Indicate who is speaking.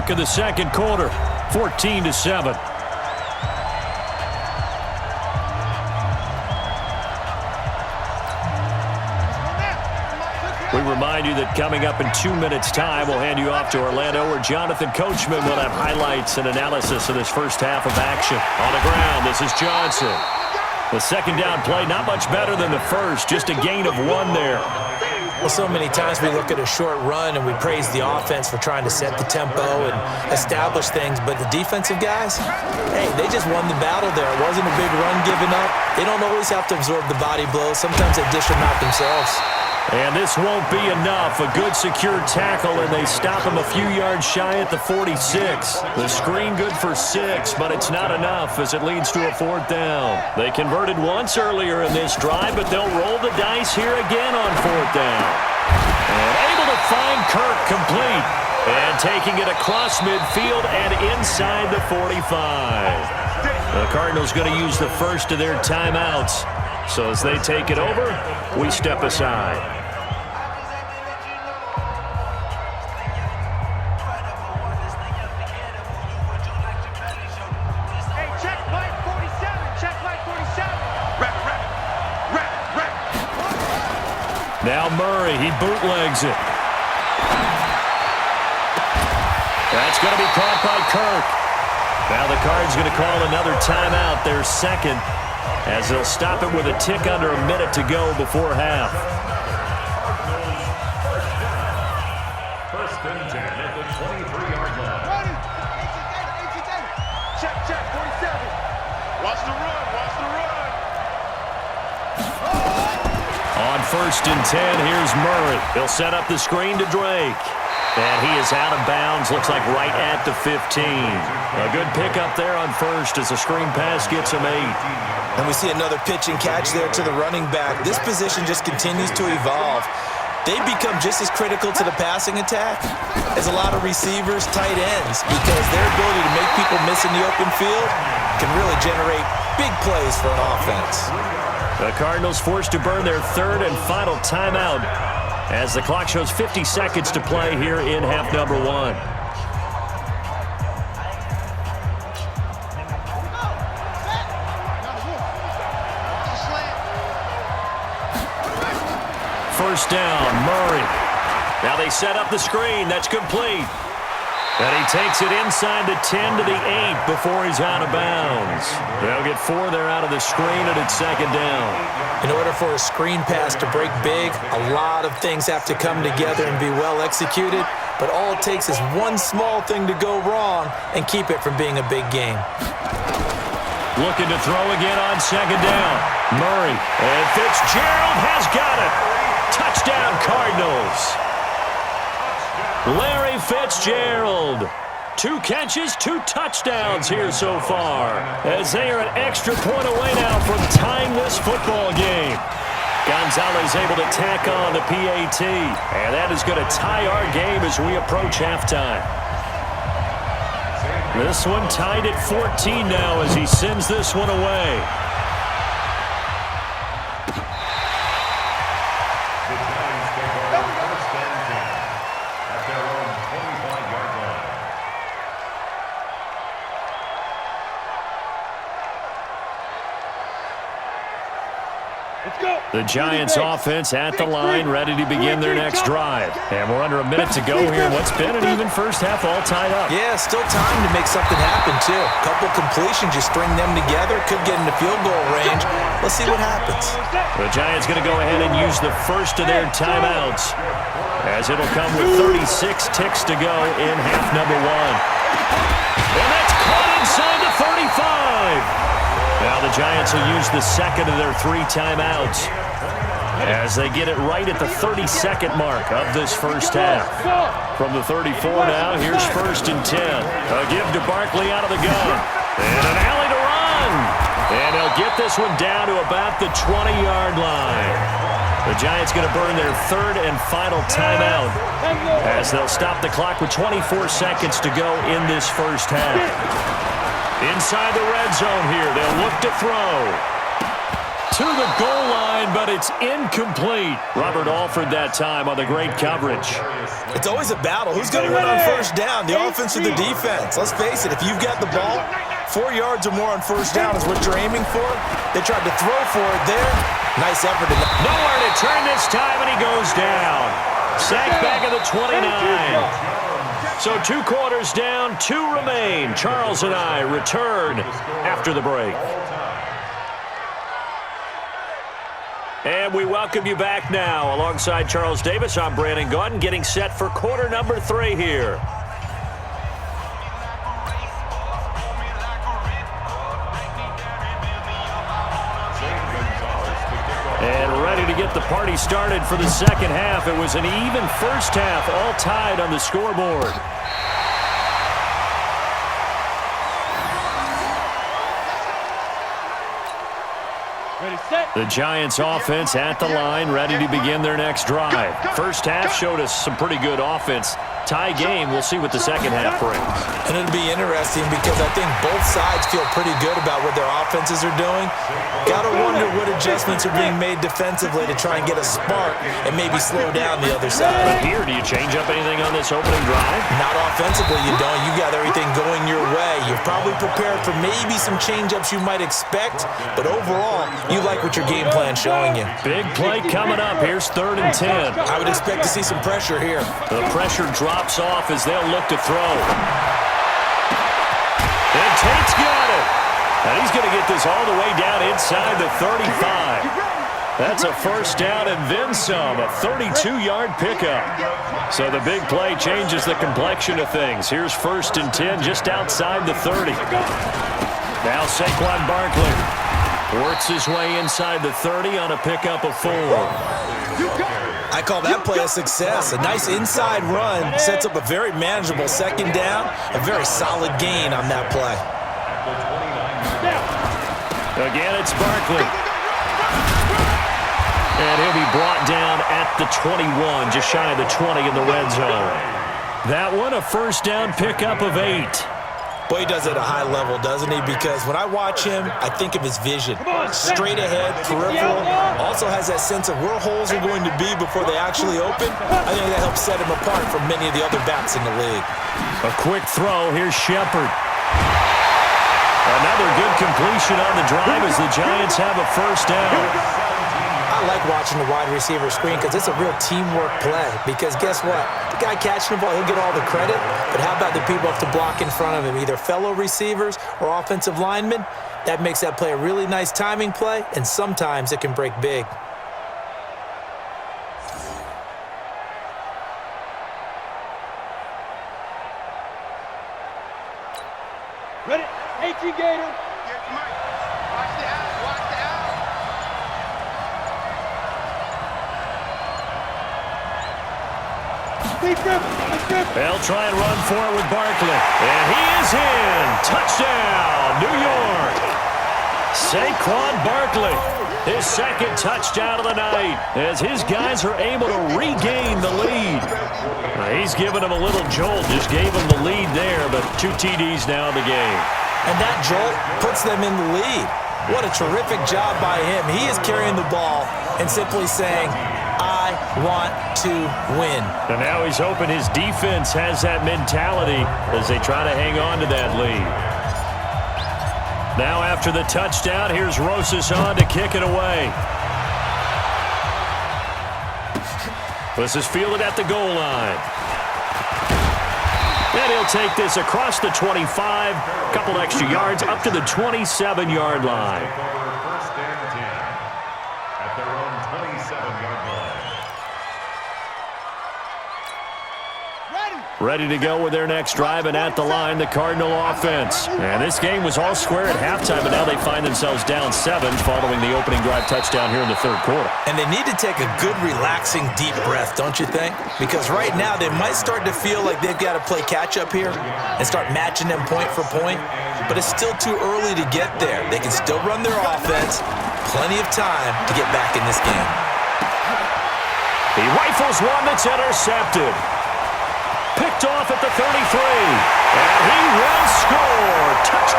Speaker 1: mark of the second quarter, 14-7. We remind you that coming up in 2 minutes' time, we'll hand you off to Orlando, where Jonathan Coachman will have highlights and analysis of this first half of action. On the ground, this is Johnson. The second down play, not much better than the first, just a gain of 1 there.
Speaker 2: Well, so many times we look at a short run and we praise the offense for trying to set the tempo and establish things, but the defensive guys, hey, they just won the battle there. It wasn't a big run given up. They don't always have to absorb the body blows. Sometimes they dish them out themselves.
Speaker 1: And this won't be enough. A good secure tackle, and they stop him a few yards shy at the 46. The screen good for 6, but it's not enough as it leads to a 4th down. They converted once earlier in this drive, but they'll roll the dice here again on 4th down. And able to find Kirk complete. And taking it across midfield and inside the 45. The Cardinals going to use the first of their timeouts. So as they take it over, we step aside. Now Murray, he bootlegs it. That's going to be caught by Kirk. Now the Cards going to call another timeout, their second, as they'll stop it with a tick under a minute to go before half.
Speaker 3: First and 10 at the 23-yard line. Check, 47. Watch the run, watch the run.
Speaker 1: On first and 10, here's Murray. He'll set up the screen to Drake. And he is out of bounds, looks like right at the 15. A good pickup there on first as the screen pass gets him 8.
Speaker 2: And we see another pitch and catch there to the running back. This position just continues to evolve. They become just as critical to the passing attack as a lot of receivers, tight ends, because their ability to make people miss in the open field can really generate big plays for an offense.
Speaker 1: The Cardinals forced to burn their third and final timeout as the clock shows 50 seconds to play here in half number 1. First down, Murray. Now they set up the screen. That's complete. And he takes it inside the 10 to the 8 before he's out of bounds. They'll get 4 there out of the screen, and it's second down.
Speaker 2: In order for a screen pass to break big, a lot of things have to come together and be well executed, but all it takes is one small thing to go wrong and keep it from being a big game.
Speaker 1: Looking to throw again on second down. Murray, and Fitzgerald has got it. Touchdown, Cardinals. Larry Fitzgerald. 2 catches, 2 touchdowns here so far, as they are an extra point away now from tying this football game. Gonzalez able to tack on the PAT, and that is going to tie our game as we approach halftime. This one tied at 14 now as he sends this one away. The Giants offense at the line, ready to begin their next drive. And we're under a minute to go here. What's been an even first half, all tied up.
Speaker 2: Yeah, still time to make something happen, too. A couple completions, you string them together, could get into field goal range. Let's see what happens.
Speaker 1: The Giants going to go ahead and use the first of their timeouts, as it'll come with 36 ticks to go in half number 1. And that's caught inside the 35. Now the Giants will use the second of their 3 timeouts as they get it right at the 32nd mark of this first half. From the 34 now, here's first and 10. A give to Barkley out of the gun. And an alley to run. And he'll get this one down to about the 20-yard line. The Giants going to burn their third and final timeout as they'll stop the clock with 24 seconds to go in this first half. Inside the red zone here, they'll look to throw. to the goal line, but it's incomplete. Robert Alford that time on the great coverage.
Speaker 2: It's always a battle. Who's going to win on first down, the offense or the defense? Let's face it, if you've got the ball, 4 yards or more on first down is what you're aiming for. They tried to throw for it there. Nice effort.
Speaker 1: Nowhere to turn this time, and he goes down. Sack back at the 29. So 2 quarters down, 2 remain. Charles and I return after the break. And we welcome you back now. Alongside Charles Davis, I'm Brandon Gaudin, getting set for quarter number 3 here. And ready to get the party started for the second half. It was an even first half, all tied on the scoreboard. The Giants offense at the line, ready to begin their next drive. First half showed us some pretty good offense. Tie game, we'll see what the second half brings.
Speaker 2: And it'll be interesting because I think both sides feel pretty good about what their offenses are doing. Got to wonder what adjustments are being made defensively to try and get a spark and maybe slow down the other side.
Speaker 1: But here, do you change up anything on this opening drive?
Speaker 2: Not offensively, you don't. You got everything going your way. You're probably prepared for maybe some change-ups you might expect, but overall, you like what your game plan's showing you.
Speaker 1: Big play coming up. Here's 3rd and 10.
Speaker 2: I would expect to see some pressure here.
Speaker 1: The pressure drops off as they'll look to throw. And Tate's got it. And he's going to get this all the way down inside the 35. That's a first down and then some, a 32-yard pickup. So the big play changes the complexion of things. Here's 1st and 10 just outside the 30. Now Saquon Barkley works his way inside the 30 on a pickup of 4.
Speaker 2: I call that play a success. A nice inside run sets up a very manageable second down, a very solid gain on that play.
Speaker 1: Again, it's Barkley. And he'll be brought down at the 21, just shy of the 20 in the red zone. That one, a first down pickup of 8.
Speaker 2: Boy, he does it at a high level, doesn't he? Because when I watch him, I think of his vision. Straight ahead, peripheral. Also has that sense of where holes are going to be before they actually open. I think that helps set him apart from many of the other backs in the league.
Speaker 1: A quick throw. Here's Shepard. Another good completion on the drive as the Giants have a first down.
Speaker 2: I like watching the wide receiver screen because it's a real teamwork play. Because guess what? The guy catching the ball, he'll get all the credit. But how about the people have to block in front of him, either fellow receivers or offensive linemen? That makes that play a really nice timing play, and sometimes it can break big.
Speaker 4: Ready? 18 Gator.
Speaker 1: They'll try and run for it with Barkley. And he is in. Touchdown, New York. Saquon Barkley, his 2nd touchdown of the night as his guys are able to regain the lead. He's given him a little jolt, just gave him the lead there, but 2 TDs now in the game.
Speaker 2: And that jolt puts them in the lead. What a terrific job by him. He is carrying the ball and simply saying, I want to win.
Speaker 1: And now he's hoping his defense has that mentality as they try to hang on to that lead. Now after the touchdown, here's Rosas on to kick it away. This is fielded at the goal line. And he'll take this across the 25, a couple extra yards up to the 27-yard line. Ready to go with their next drive, and at the line, the Cardinal offense. And this game was all square at halftime, but now they find themselves down 7 following the opening drive touchdown here in the 3rd quarter.
Speaker 2: And they need to take a good, relaxing, deep breath, don't you think? Because right now, they might start to feel like they've got to play catch-up here and start matching them point for point. But it's still too early to get there. They can still run their offense. Plenty of time to get back in this game.
Speaker 1: He rifles one that's intercepted. Picked off at the 33. And he will score. Touchdown.